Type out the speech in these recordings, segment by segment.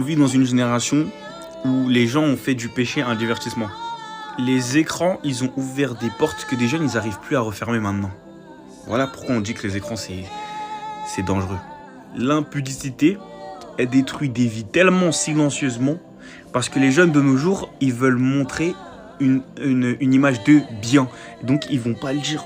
On vit dans une génération où les gens ont fait du péché un divertissement. Les écrans, ils ont ouvert des portes que des jeunes, ils n'arrivent plus à refermer maintenant. Voilà pourquoi on dit que les écrans, c'est dangereux. L'impudicité, elle détruit des vies tellement silencieusement parce que les jeunes de nos jours, ils veulent montrer une image de bien. Donc, ils vont pas le dire.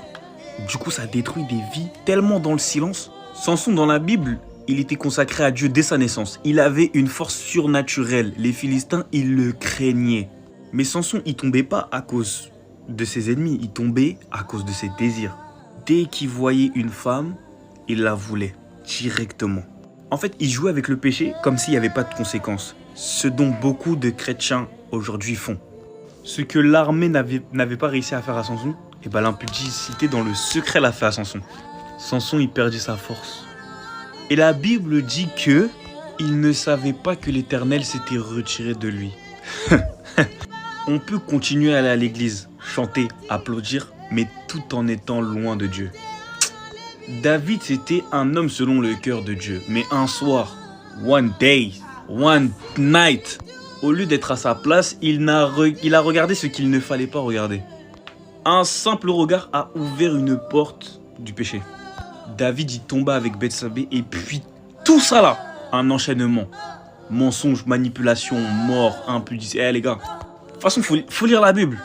Du coup, ça détruit des vies tellement dans le silence. Samson, dans la Bible, il était consacré à Dieu dès sa naissance. Il avait une force surnaturelle. Les Philistins, ils le craignaient. Mais Samson, il tombait pas à cause de ses ennemis. Il tombait à cause de ses désirs. Dès qu'il voyait une femme, il la voulait directement. En fait, il jouait avec le péché comme s'il n'y avait pas de conséquences. Ce dont beaucoup de chrétiens aujourd'hui font. Ce que l'armée n'avait pas réussi à faire à Samson, et ben l'impudicité dans le secret l'a fait à Samson. Samson, il perdit sa force. Et la Bible dit que il ne savait pas que l'Éternel s'était retiré de lui. On peut continuer à aller à l'église, chanter, applaudir, mais tout en étant loin de Dieu. David, c'était un homme selon le cœur de Dieu. Mais un soir, one day, one night, au lieu d'être à sa place, il a regardé ce qu'il ne fallait pas regarder. Un simple regard a ouvert une porte du péché. David y tomba avec Bethsabée et puis tout ça là, un enchaînement. Mensonge, manipulation, mort, impudicité. Eh les gars, de toute façon, faut lire la Bible.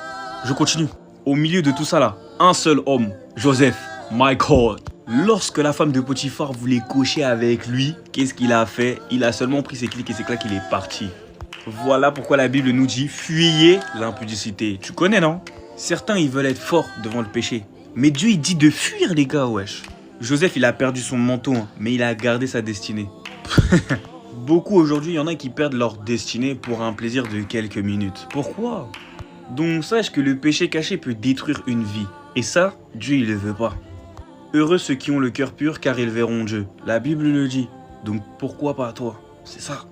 Je continue. Au milieu de tout ça là, un seul homme, Joseph, my God. Lorsque la femme de Potiphar voulait coucher avec lui, qu'est-ce qu'il a fait? Il a seulement pris ses clics et ses claques, il est parti. Voilà pourquoi la Bible nous dit, fuyez l'impudicité. Tu connais, non? Certains, ils veulent être forts devant le péché. Mais Dieu, il dit de fuir, les gars, wesh. Joseph, il a perdu son manteau, hein, mais il a gardé sa destinée. Beaucoup aujourd'hui, il y en a qui perdent leur destinée pour un plaisir de quelques minutes. Pourquoi? Donc sache que le péché caché peut détruire une vie. Et ça, Dieu, il le veut pas. Heureux ceux qui ont le cœur pur, car ils verront Dieu. La Bible le dit. Donc pourquoi pas toi? C'est ça.